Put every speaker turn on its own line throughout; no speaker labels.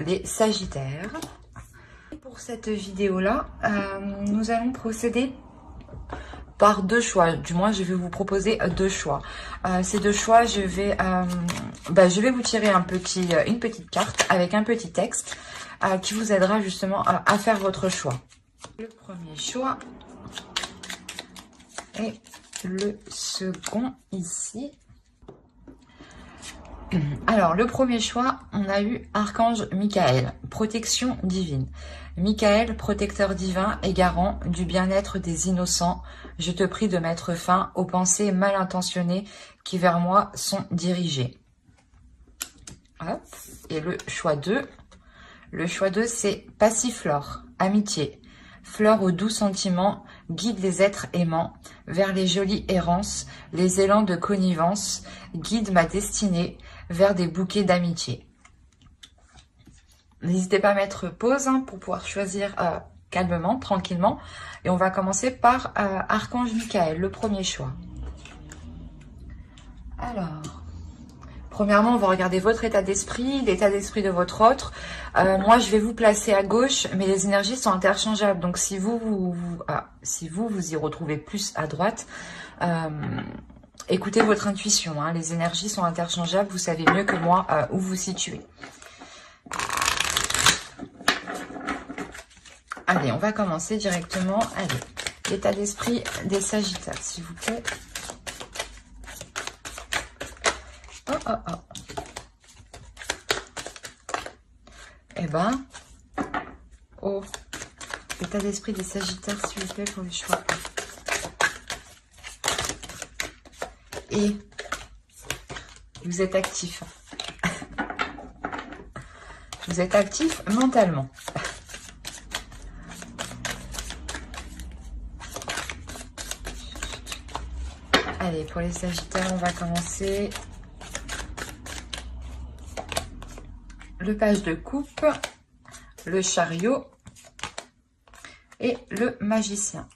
les Sagittaires. Pour cette vidéo-là, nous allons procéder par deux choix. Du moins, je vais vous proposer deux choix. Ces deux choix, je vais vous tirer une petite carte avec un petit texte qui vous aidera justement à faire votre choix. Le premier choix et le second ici. Alors, le premier choix, on a eu Archange Michael, protection divine. Michael, protecteur divin et garant du bien-être des innocents, je te prie de mettre fin aux pensées mal intentionnées qui vers moi sont dirigées. Hop. Et le choix 2. Le choix 2, c'est Passiflore, amitié. Fleur aux doux sentiments, guide les êtres aimants vers les jolies errances, les élans de connivence, guide ma destinée vers des bouquets d'amitié. N'hésitez pas à mettre pause pour pouvoir choisir calmement, tranquillement. Et on va commencer par Archange Michael, le premier choix. Alors, premièrement, on va regarder votre état d'esprit, l'état d'esprit de votre autre. Moi, je vais vous placer à gauche, mais les énergies sont interchangeables. Donc, si vous y retrouvez plus à droite, écoutez votre intuition. Hein. Les énergies sont interchangeables. Vous savez mieux que moi où vous situez. Allez, on va commencer directement. Allez, l'état d'esprit des Sagittaires, s'il vous plaît. Eh ben, l'état d'esprit des Sagittaires, s'il vous plaît, pour le choix. Et vous êtes actif. Vous êtes actif mentalement. Allez, pour les Sagittaires, on va commencer. Le page de coupe, le chariot et le magicien.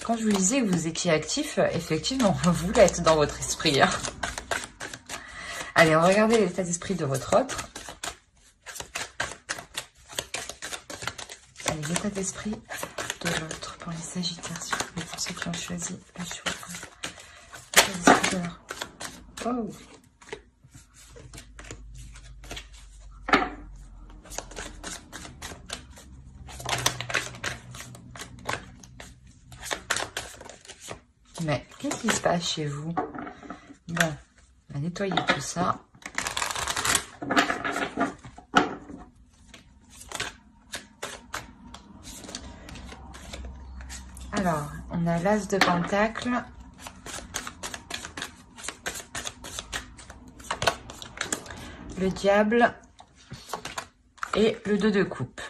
Quand je vous disais que vous étiez actif, effectivement, vous l'êtes dans votre esprit. Hein. Allez, on va regarder l'état d'esprit de votre autre. Allez, l'état d'esprit de l'autre pour les Sagittaires, s'il vous plaît, pour ceux qui ont choisi le choix. L'état d'esprit de leur... Oh. Mais qu'est-ce qui se passe chez vous? Bon, on va nettoyer tout ça. Alors, on a l'As de Pentacle. Le Diable. Et le 2 de coupe.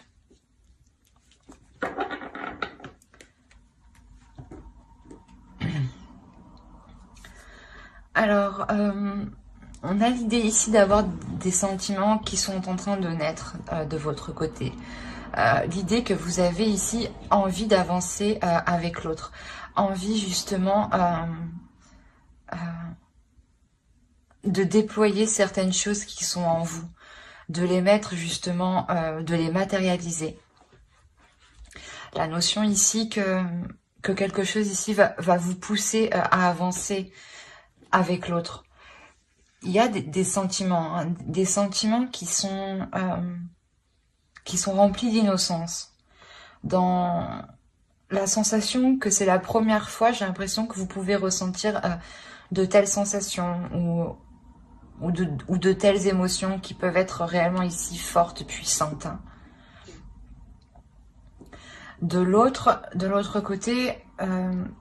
Alors, on a l'idée ici d'avoir des sentiments qui sont en train de naître de votre côté. L'idée que vous avez ici envie d'avancer avec l'autre. Envie justement de déployer certaines choses qui sont en vous. De les mettre justement, de les matérialiser. La notion ici que quelque chose ici va vous pousser à avancer avec l'autre. Il y a des sentiments, hein, des sentiments qui sont remplis d'innocence. Dans la sensation que c'est la première fois, j'ai l'impression que vous pouvez ressentir de telles sensations ou de telles émotions qui peuvent être réellement ici fortes, puissantes. Hein. De l'autre côté,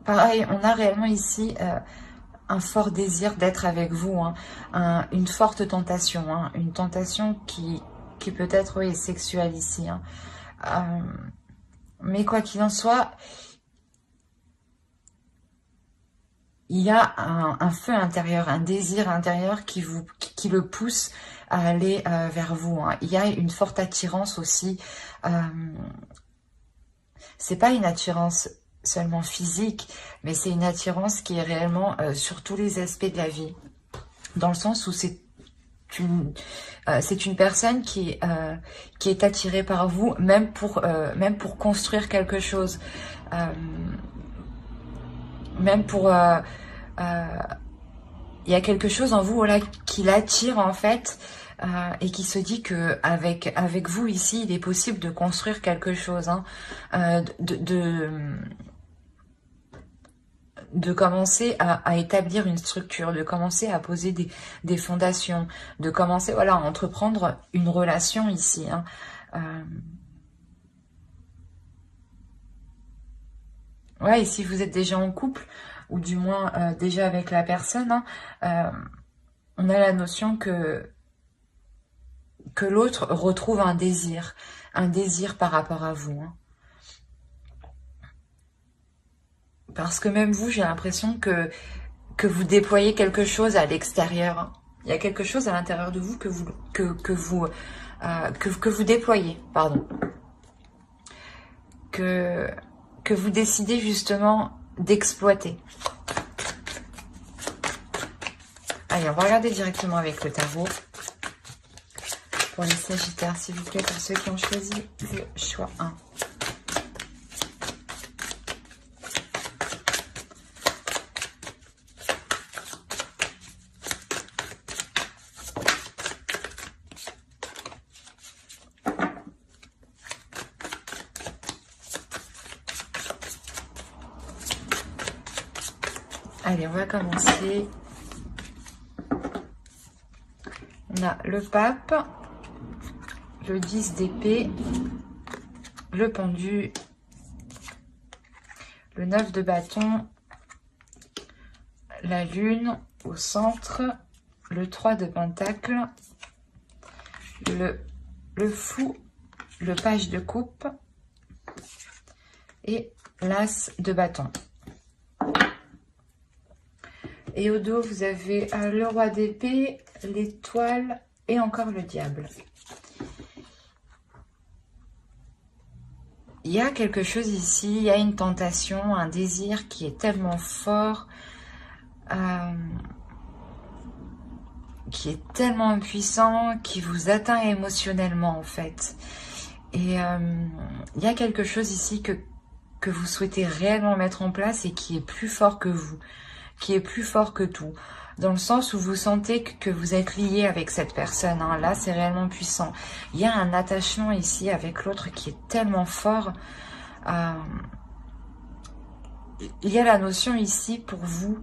pareil, on a réellement ici un fort désir d'être avec vous, hein, une forte tentation, hein, une tentation qui peut-être est sexuelle ici. Hein. Mais quoi qu'il en soit, il y a un feu intérieur, un désir intérieur qui le pousse à aller vers vous. Hein. Il y a une forte attirance aussi. C'est pas une attirance seulement physique, mais c'est une attirance qui est réellement sur tous les aspects de la vie. Dans le sens où c'est c'est une personne qui est attirée par vous, même pour construire quelque chose, même pour il y a quelque chose en vous, voilà, qui l'attire en fait, et qui se dit que avec vous ici, il est possible de construire quelque chose, hein, de commencer à établir une structure, de commencer à poser des fondations, de commencer, voilà, à entreprendre une relation ici, hein. Ouais, et si vous êtes déjà en couple, ou du moins déjà avec la personne, hein, on a la notion que l'autre retrouve un désir par rapport à vous, hein. Parce que même vous, j'ai l'impression que vous déployez quelque chose à l'extérieur, hein. Il y a quelque chose à l'intérieur de vous que vous déployez, pardon. Que vous décidez justement d'exploiter. Allez, on va regarder directement avec le tarot. Pour les Sagittaires, s'il vous plaît, pour ceux qui ont choisi le choix 1. Allez, on va commencer. On a le pape, le 10 d'épée, le pendu, le 9 de bâton, la lune au centre, le 3 de pentacle, le fou, le page de coupe et l'as de bâton. Et au dos, vous avez le roi d'épée, l'étoile et encore le diable. Il y a quelque chose ici, il y a une tentation, un désir qui est tellement fort, qui est tellement puissant, qui vous atteint émotionnellement en fait. Et il y a quelque chose ici que vous souhaitez réellement mettre en place et qui est plus fort que vous, qui est plus fort que tout, dans le sens où vous sentez que vous êtes lié avec cette personne, hein. Là, c'est réellement puissant. Il y a un attachement ici avec l'autre qui est tellement fort. Il y a la notion ici pour vous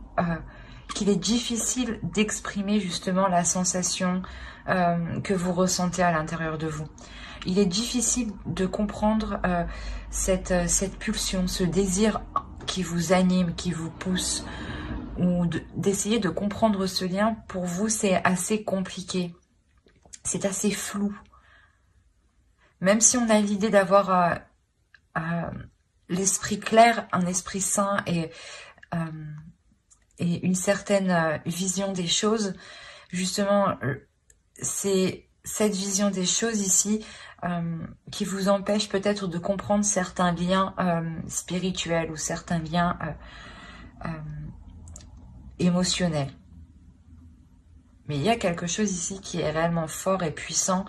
qu'il est difficile d'exprimer justement la sensation que vous ressentez à l'intérieur de vous. Il est difficile de comprendre cette pulsion, ce désir qui vous anime, qui vous pousse, ou d'essayer de comprendre ce lien. Pour vous, c'est assez compliqué. C'est assez flou. Même si on a l'idée d'avoir l'esprit clair, un esprit sain et une certaine vision des choses, justement, c'est cette vision des choses ici qui vous empêche peut-être de comprendre certains liens spirituels ou certains liens émotionnel. Mais il y a quelque chose ici qui est réellement fort et puissant,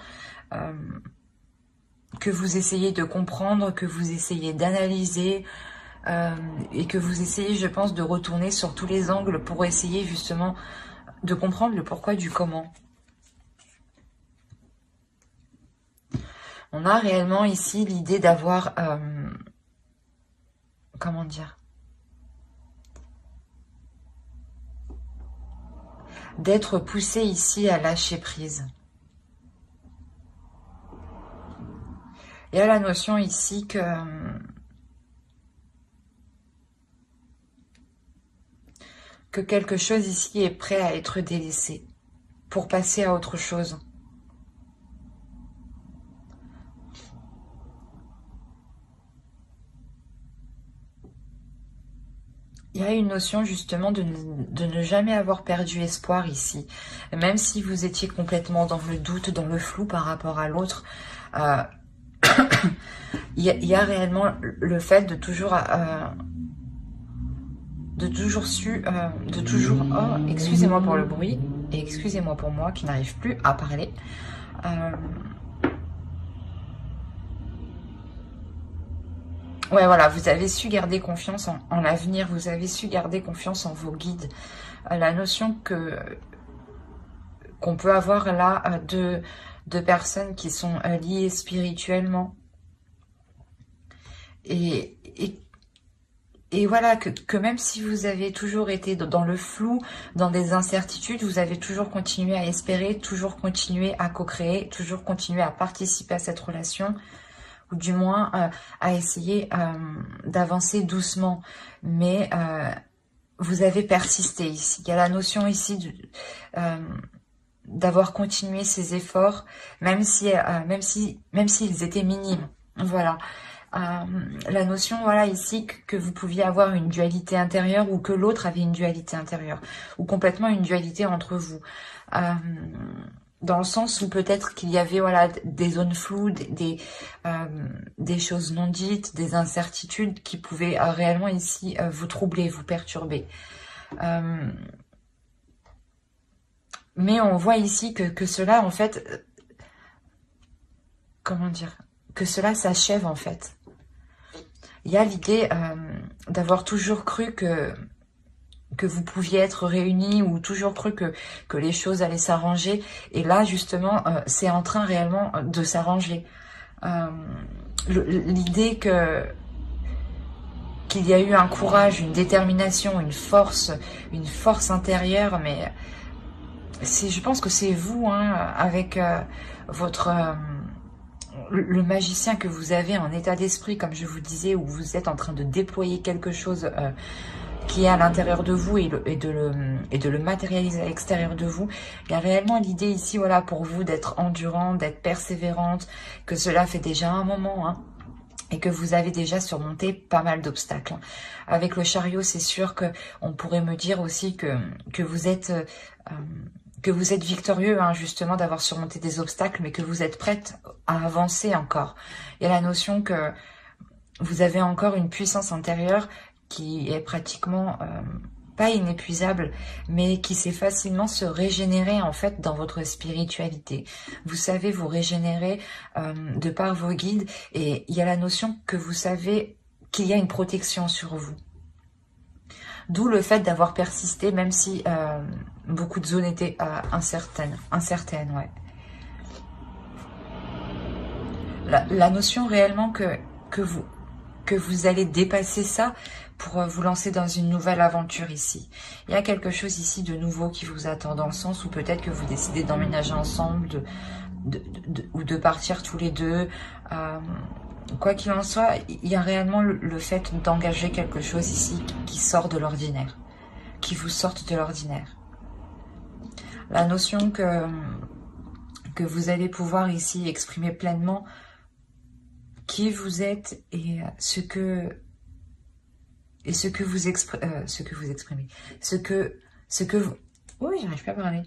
que vous essayez de comprendre, que vous essayez d'analyser, et que vous essayez, je pense, de retourner sur tous les angles pour essayer justement de comprendre le pourquoi du comment. On a réellement ici l'idée d'avoir, comment dire, d'être poussé ici à lâcher prise. Il y a la notion ici que quelque chose ici est prêt à être délaissé pour passer à autre chose. Il y a une notion justement de ne jamais avoir perdu espoir ici. Même si vous étiez complètement dans le doute, dans le flou par rapport à l'autre, il y a réellement le fait de toujours oh, excusez-moi pour le bruit, Et excusez-moi pour moi qui n'arrive plus à parler. Ouais, voilà, vous avez su garder confiance en l'avenir, vous avez su garder confiance en vos guides. La notion qu'on peut avoir là de personnes qui sont liées spirituellement. Et voilà, que même si vous avez toujours été dans le flou, dans des incertitudes, vous avez toujours continué à espérer, toujours continué à co-créer, toujours continué à participer à cette relation, ou du moins à essayer d'avancer doucement. Mais vous avez persisté ici. Il y a la notion ici d'avoir continué ces efforts, même s'ils étaient minimes. Voilà. La notion, voilà, ici, que vous pouviez avoir une dualité intérieure ou que l'autre avait une dualité intérieure ou complètement une dualité entre vous. Dans le sens où peut-être qu'il y avait, voilà, des zones floues, des choses non dites, des incertitudes qui pouvaient réellement ici vous troubler, vous perturber. Mais on voit ici que cela, en fait, comment dire, que cela s'achève, en fait. Il y a l'idée d'avoir toujours cru que vous pouviez être réunis ou toujours cru que les choses allaient s'arranger. Et là, justement, c'est en train réellement de s'arranger. L'idée qu'il y a eu un courage, une détermination, une force intérieure, mais je pense que c'est vous, hein, avec votre... le magicien que vous avez en état d'esprit, comme je vous disais, où vous êtes en train de déployer quelque chose qui est à l'intérieur de vous et de le matérialiser à l'extérieur de vous. Il y a réellement l'idée ici, voilà, pour vous d'être endurante, d'être persévérante, que cela fait déjà un moment, hein, et que vous avez déjà surmonté pas mal d'obstacles. Avec le chariot, c'est sûr que on pourrait me dire aussi que vous êtes victorieux, hein, justement, d'avoir surmonté des obstacles, mais que vous êtes prête à avancer encore. Il y a la notion que vous avez encore une puissance intérieure qui est pratiquement pas inépuisable, mais qui sait facilement se régénérer, en fait, dans votre spiritualité. Vous savez vous régénérer de par vos guides, et il y a la notion que vous savez qu'il y a une protection sur vous. D'où le fait d'avoir persisté, même si beaucoup de zones étaient incertaines, ouais. La notion réellement que vous allez dépasser ça pour vous lancer dans une nouvelle aventure ici. Il y a quelque chose ici de nouveau qui vous attend, dans le sens où peut-être que vous décidez d'emménager ensemble, ou de partir tous les deux. Quoi qu'il en soit, il y a réellement le fait d'engager quelque chose ici qui sort de l'ordinaire, qui vous sorte de l'ordinaire. La notion que vous allez pouvoir ici exprimer pleinement qui vous êtes et ce que vous exprimez, oui, j'arrive pas à parler.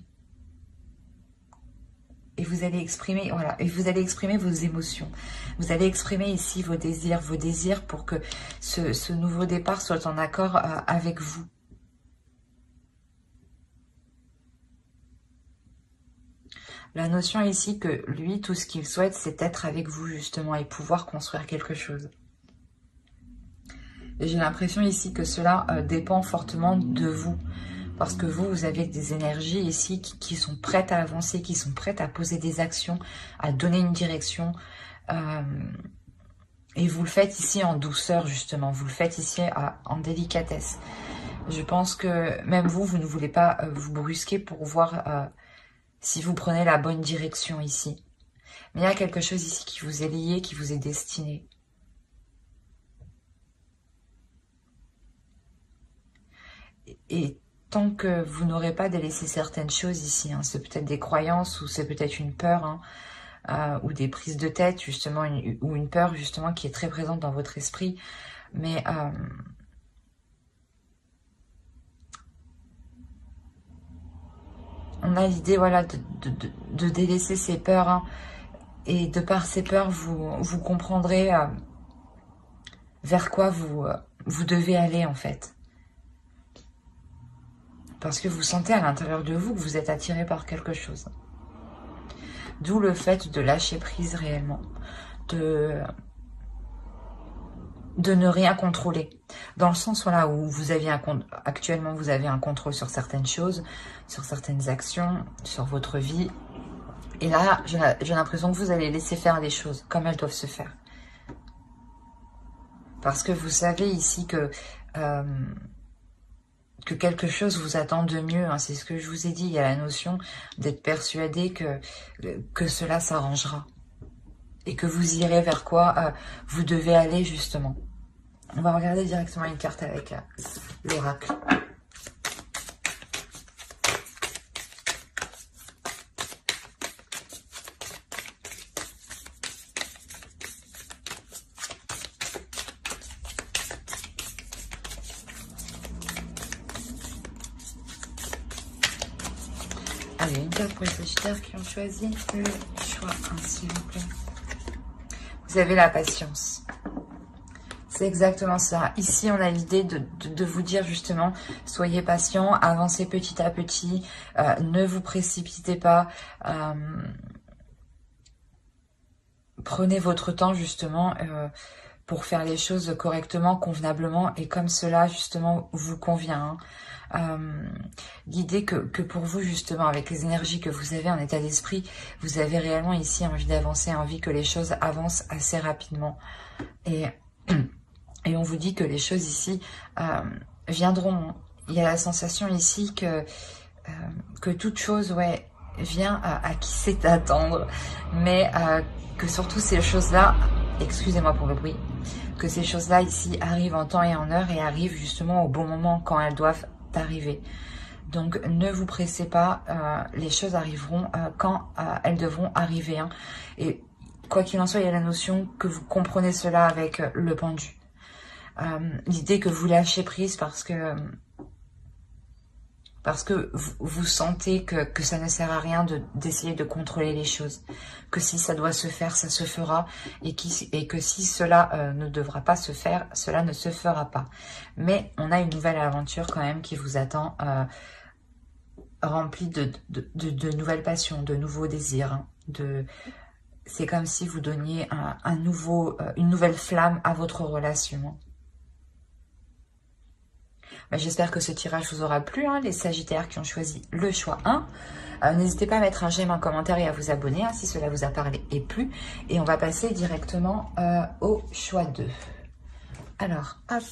Et vous allez exprimer, voilà, et vous allez exprimer vos émotions. Vous allez exprimer ici vos désirs pour que ce nouveau départ soit en accord avec vous. La notion ici que lui, tout ce qu'il souhaite, c'est être avec vous, justement, et pouvoir construire quelque chose. Et j'ai l'impression ici que cela dépend fortement de vous. Parce que vous avez des énergies ici qui sont prêtes à avancer, qui sont prêtes à poser des actions, à donner une direction. Et vous le faites ici en douceur, justement. Vous le faites ici en délicatesse. Je pense que même vous ne voulez pas vous brusquer pour voir si vous prenez la bonne direction ici. Mais il y a quelque chose ici qui vous est lié, qui vous est destiné. Et tant que vous n'aurez pas délaissé certaines choses ici, hein, c'est peut-être des croyances ou c'est peut-être une peur, hein, ou des prises de tête, justement, ou une peur, justement, qui est très présente dans votre esprit. Mais on a l'idée, voilà, de délaisser ces peurs, hein, et de par ces peurs, vous comprendrez vers quoi vous devez aller, en fait. Parce que vous sentez à l'intérieur de vous que vous êtes attiré par quelque chose. D'où le fait de lâcher prise réellement. De ne rien contrôler. Dans le sens voilà, où vous avez actuellement vous avez un contrôle sur certaines choses, sur certaines actions, sur votre vie. Et là, j'ai l'impression que vous allez laisser faire les choses comme elles doivent se faire. Parce que vous savez ici que quelque chose vous attend de mieux. Hein. C'est ce que je vous ai dit. Il y a la notion d'être persuadé que cela s'arrangera. Et que vous irez vers quoi vous devez aller justement. On va regarder directement une carte avec l'oracle. Allez, une carte pour les Sagittaires qui ont choisi le choix 1, s'il vous plaît. Vous avez la patience. C'est exactement ça. Ici, on a l'idée de vous dire justement, soyez patient, avancez petit à petit, ne vous précipitez pas. Prenez votre temps justement pour faire les choses correctement, convenablement et comme cela justement vous convient. Hein. L'idée que pour vous justement, avec les énergies que vous avez en état d'esprit, vous avez réellement ici envie d'avancer, envie que les choses avancent assez rapidement. Et on vous dit que les choses ici viendront. Il y a la sensation ici que toute chose vient à qui sait attendre. Mais que surtout ces choses-là, excusez-moi pour le bruit, que ces choses-là ici arrivent en temps et en heure et arrivent justement au bon moment quand elles doivent arriver. Donc ne vous pressez pas, les choses arriveront quand elles devront arriver. Hein. Et quoi qu'il en soit, il y a la notion que vous comprenez cela avec le pendu. L'idée que vous lâchez prise parce que vous sentez que ça ne sert à rien d'essayer de contrôler les choses. Que si ça doit se faire, ça se fera. Et que si cela ne devra pas se faire, cela ne se fera pas. Mais on a une nouvelle aventure quand même qui vous attend, remplie de nouvelles passions, de nouveaux désirs. Hein, c'est comme si vous donniez une nouvelle flamme à votre relation. J'espère que ce tirage vous aura plu, hein, les Sagittaires qui ont choisi le choix 1. N'hésitez pas à mettre un j'aime, un commentaire et à vous abonner hein, si cela vous a parlé et plu. Et on va passer directement au choix 2. Alors, hop.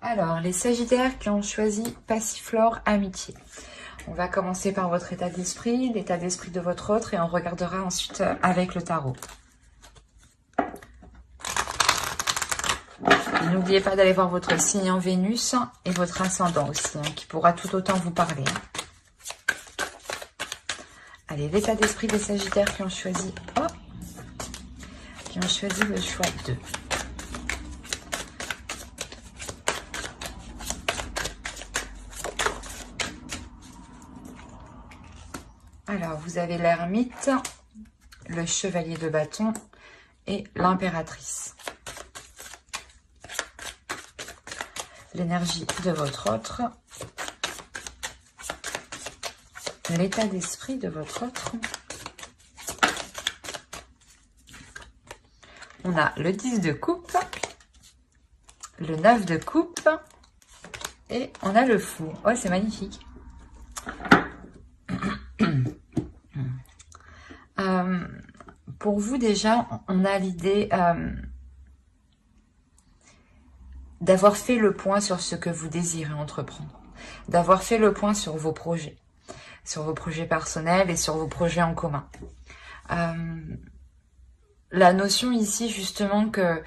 Alors, les Sagittaires qui ont choisi Passiflore Amitié. On va commencer par votre état d'esprit, l'état d'esprit de votre autre et on regardera ensuite avec le tarot. N'oubliez pas d'aller voir votre signe en Vénus et votre ascendant aussi, hein, qui pourra tout autant vous parler. Allez, l'état d'esprit des Sagittaires qui ont choisi le choix 2. Alors, vous avez l'ermite, le chevalier de bâton et l'impératrice. L'énergie de votre autre. L'état d'esprit de votre autre. On a le 10 de coupe, le 9 de coupe et on a le fou. Oh, c'est magnifique. Pour vous, déjà, on a l'idée d'avoir fait le point sur ce que vous désirez entreprendre, d'avoir fait le point sur vos projets personnels et sur vos projets en commun. La notion ici, justement, que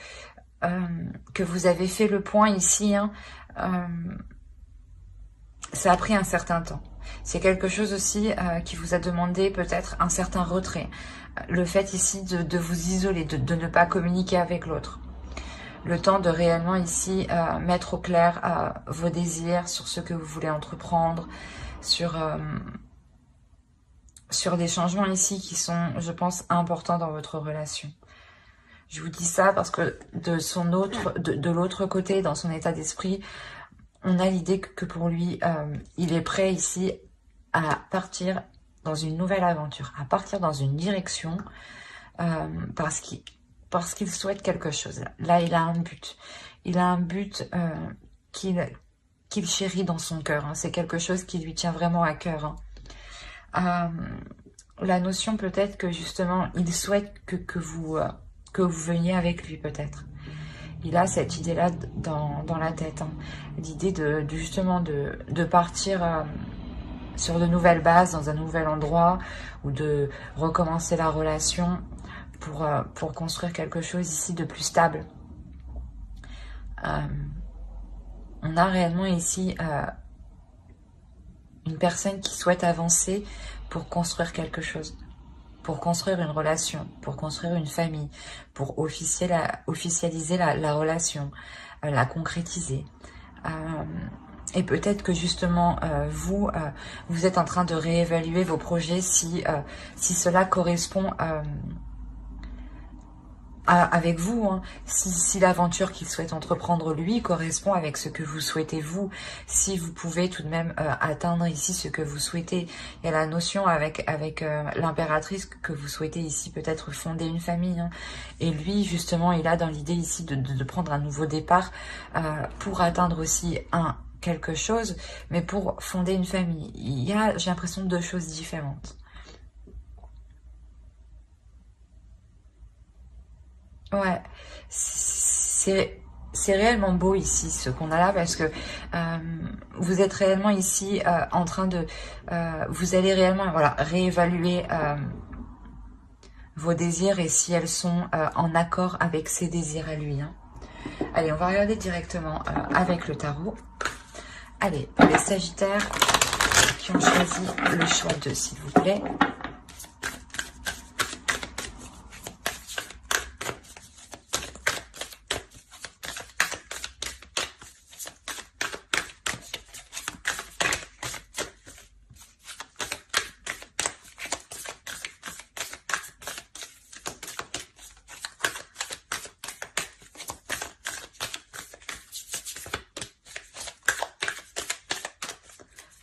vous avez fait le point ici, hein, ça a pris un certain temps. C'est quelque chose aussi qui vous a demandé peut-être un certain retrait. Le fait ici de vous isoler, de ne pas communiquer avec l'autre. Le temps de réellement ici mettre au clair vos désirs sur ce que vous voulez entreprendre, sur des changements ici qui sont, je pense, importants dans votre relation. Je vous dis ça parce que de l'autre côté, dans son état d'esprit, on a l'idée que pour lui, il est prêt ici à partir dans une nouvelle aventure, à partir dans une direction, parce qu'il souhaite quelque chose. Là, il a un but. Il a un but qu'il chérit dans son cœur. Hein. C'est quelque chose qui lui tient vraiment à cœur. Hein. La notion peut-être que justement, il souhaite que vous veniez avec lui peut-être. Il a cette idée-là dans la tête. Hein. L'idée justement de partir sur de nouvelles bases, dans un nouvel endroit, ou de recommencer la relation pour construire quelque chose ici de plus stable. On a réellement ici une personne qui souhaite avancer pour construire quelque chose, pour construire une relation, pour construire une famille, pour officialiser la relation, la concrétiser. Et peut-être que justement, vous êtes en train de réévaluer vos projets si cela correspond avec vous, hein. Si l'aventure qu'il souhaite entreprendre lui correspond avec ce que vous souhaitez vous, si vous pouvez tout de même atteindre ici ce que vous souhaitez. Il y a la notion avec l'impératrice que vous souhaitez ici peut-être fonder une famille, hein. Et lui justement il a dans l'idée ici de prendre un nouveau départ pour atteindre aussi quelque chose, mais pour fonder une famille. Il y a, j'ai l'impression, deux choses différentes. Ouais, c'est réellement beau ici ce qu'on a là parce que vous êtes réellement ici en train de vous allez réellement voilà réévaluer vos désirs et si elles sont en accord avec ses désirs à lui. Hein. Allez, on va regarder directement avec le tarot. Allez, pour les Sagittaires qui ont choisi le choix 2, s'il vous plaît.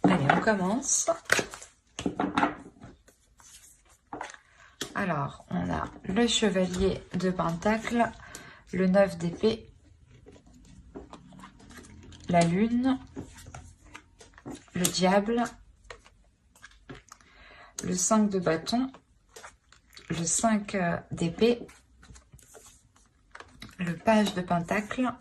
Allez, on commence. Alors, on a le chevalier de Pentacle, le 9 d'épée, la lune, le diable, le 5 de bâton, le 5 d'épée, le page de Pentacle,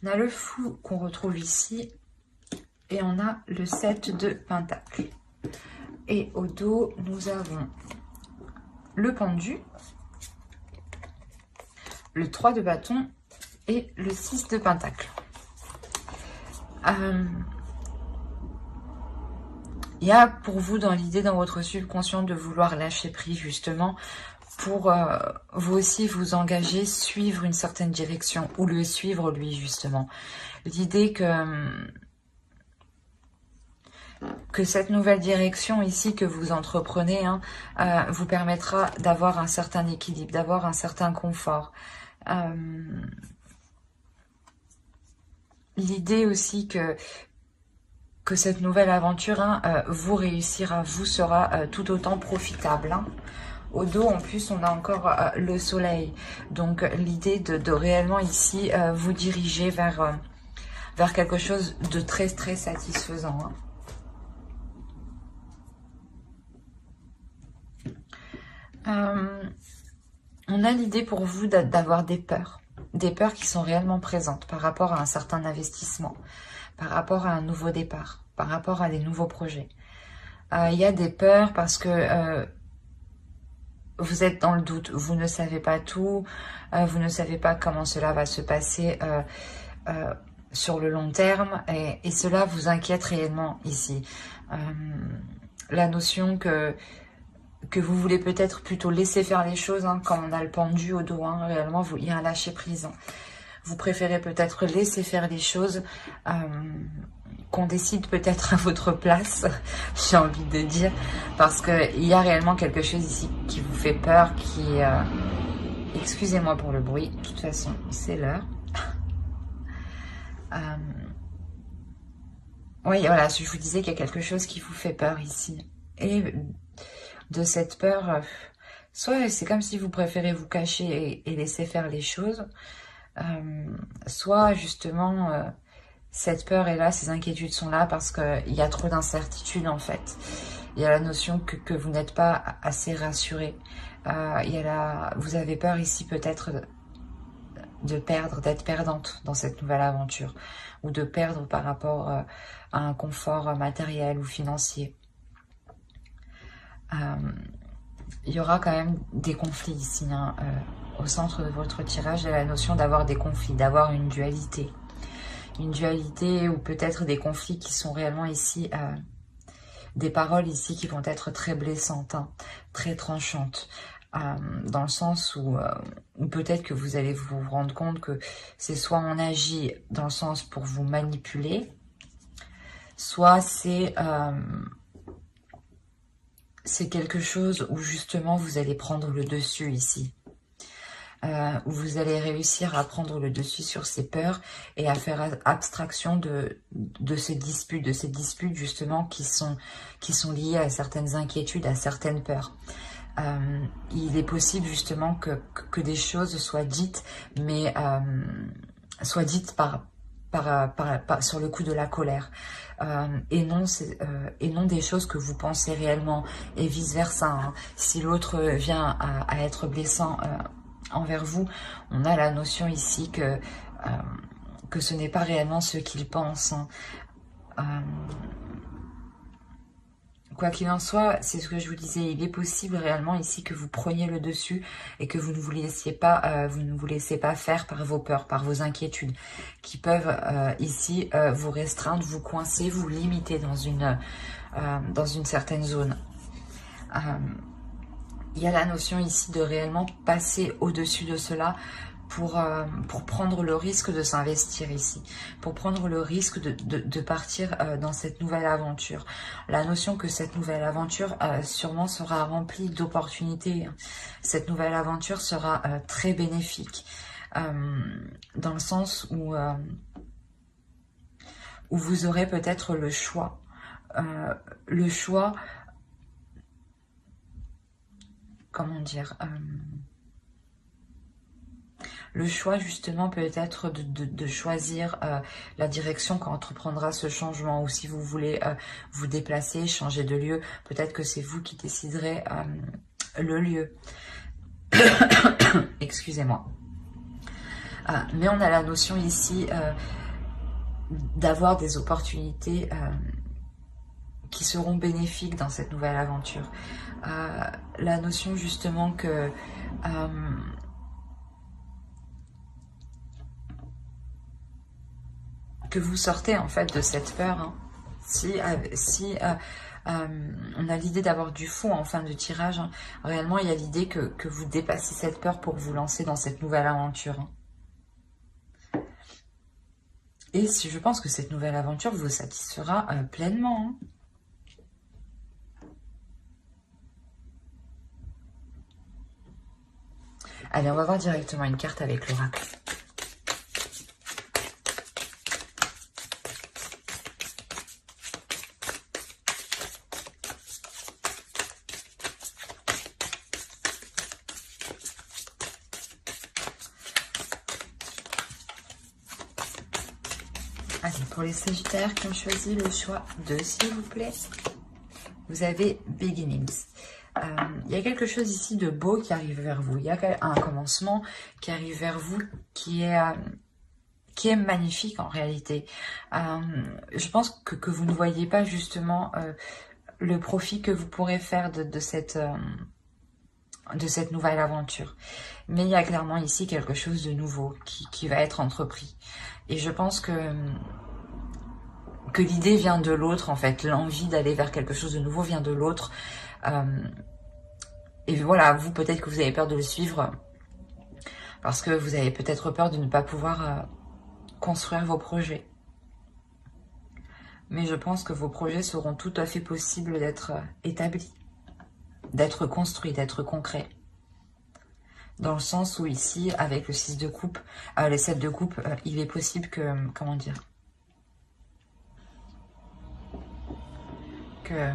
on a le fou qu'on retrouve ici et on a le 7 de Pentacle. Et au dos, nous avons le pendu, le 3 de bâton et le 6 de Pentacle. Il y a pour vous dans l'idée, dans votre subconscient, de vouloir lâcher prise justement pour vous aussi vous engager, suivre une certaine direction ou le suivre lui justement. L'idée que cette nouvelle direction ici que vous entreprenez vous permettra d'avoir un certain équilibre, d'avoir un certain confort. L'idée aussi que cette nouvelle aventure vous réussira, vous sera tout autant profitable. Hein. Au dos, en plus, on a encore le soleil. Donc, l'idée de réellement ici vous diriger vers quelque chose de très, très satisfaisant. Hein. On a l'idée pour vous d'avoir des peurs qui sont réellement présentes par rapport à un certain investissement, par rapport à un nouveau départ, par rapport à des nouveaux projets. Il y a des peurs parce que vous êtes dans le doute, vous ne savez pas tout, vous ne savez pas comment cela va se passer sur le long terme et cela vous inquiète réellement ici. La notion que vous voulez peut-être plutôt laisser faire les choses quand on a le pendu au dos, réellement il y a un lâcher prise. Vous préférez peut-être laisser faire les choses, qu'on décide peut-être à votre place, j'ai envie de dire, parce qu'il y a réellement quelque chose ici qui vous fait peur, qui... excusez-moi pour le bruit, de toute façon, c'est l'heure. Oui, voilà, je vous disais qu'il y a quelque chose qui vous fait peur ici. Et de cette peur, soit c'est comme si vous préférez vous cacher et laisser faire les choses, soit justement cette peur est là, ces inquiétudes sont là parce qu'il y a trop d'incertitudes en fait. Il y a la notion que vous n'êtes pas assez rassuré. Vous avez peur ici peut-être de perdre, d'être perdante dans cette nouvelle aventure, ou de perdre par rapport à un confort matériel ou financier. Il y aura quand même des conflits ici, hein, au centre de votre tirage, il y a la notion d'avoir des conflits, d'avoir une dualité. Une dualité ou peut-être des conflits qui sont réellement ici, des paroles ici qui vont être très blessantes, hein, très tranchantes. Dans le sens où peut-être que vous allez vous rendre compte que c'est soit on agit dans le sens pour vous manipuler, soit c'est quelque chose où justement vous allez prendre le dessus ici. Où vous allez réussir à prendre le dessus sur ces peurs et à faire abstraction de ces disputes justement qui sont liées à certaines inquiétudes, à certaines peurs. Il est possible justement que des choses soient dites, mais soient dites sur le coup de la colère, et non des choses que vous pensez réellement, et vice versa, hein. Si l'autre vient à être blessant envers vous, on a la notion ici que ce n'est pas réellement ce qu'il pense, hein. Quoi qu'il en soit, c'est ce que je vous disais, il est possible réellement ici que vous preniez le dessus et que vous ne vous laissiez pas faire par vos peurs, par vos inquiétudes, qui peuvent ici vous restreindre, vous coincer, vous limiter dans une certaine zone. Il y a la notion ici de réellement passer au-dessus de cela pour prendre le risque de s'investir ici, pour prendre le risque de partir dans cette nouvelle aventure. La notion que cette nouvelle aventure sûrement sera remplie d'opportunités. Cette nouvelle aventure sera très bénéfique, dans le sens où vous aurez peut-être le choix. Comment dire, le choix justement peut-être de choisir la direction qu'entreprendra ce changement, ou si vous voulez vous déplacer, changer de lieu, peut-être que c'est vous qui déciderez le lieu. Excusez-moi. Mais on a la notion ici d'avoir des opportunités qui seront bénéfiques dans cette nouvelle aventure. La notion justement que vous sortez en fait de cette peur, hein. Si on a l'idée d'avoir du fond en fin de tirage, hein, réellement il y a l'idée que vous dépassez cette peur pour vous lancer dans cette nouvelle aventure, hein. Et je pense que cette nouvelle aventure vous satisfera pleinement, hein. Allez, on va voir directement une carte avec l'oracle. Allez, pour les sagittaires qui ont choisi le choix 2, s'il vous plaît, vous avez Beginnings. Il y a quelque chose ici de beau qui arrive vers vous. Il y a un commencement qui arrive vers vous qui est magnifique en réalité. Je pense que vous ne voyez pas justement le profit que vous pourrez faire de cette nouvelle aventure. Mais il y a clairement ici quelque chose de nouveau qui va être entrepris. Et je pense que l'idée vient de l'autre en fait. L'envie d'aller vers quelque chose de nouveau vient de l'autre. Et voilà, vous peut-être que vous avez peur de le suivre Parce que vous avez peut-être peur de ne pas pouvoir construire vos projets. Mais je pense que vos projets seront tout à fait possibles d'être établis, d'être construits, d'être concrets. Dans le sens où ici, avec le 6 de coupe, les 7 de coupe, il est possible que, comment dire, que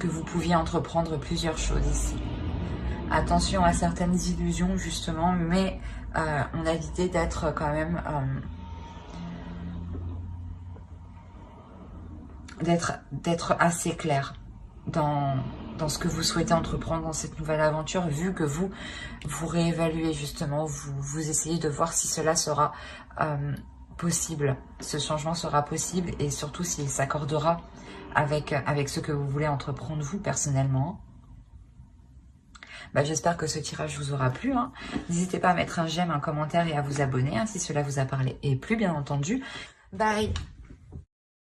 vous pouviez entreprendre plusieurs choses ici. Attention à certaines illusions justement, mais on a l'idée d'être quand même, d'être assez clair dans ce que vous souhaitez entreprendre dans cette nouvelle aventure, vu que vous réévaluez justement, vous essayez de voir si cela sera possible, ce changement sera possible et surtout s'il s'accordera avec ce que vous voulez entreprendre vous personnellement. J'espère que ce tirage vous aura plu. N'hésitez pas à mettre un j'aime, un commentaire et à vous abonner si cela vous a parlé et plu bien entendu. Bye!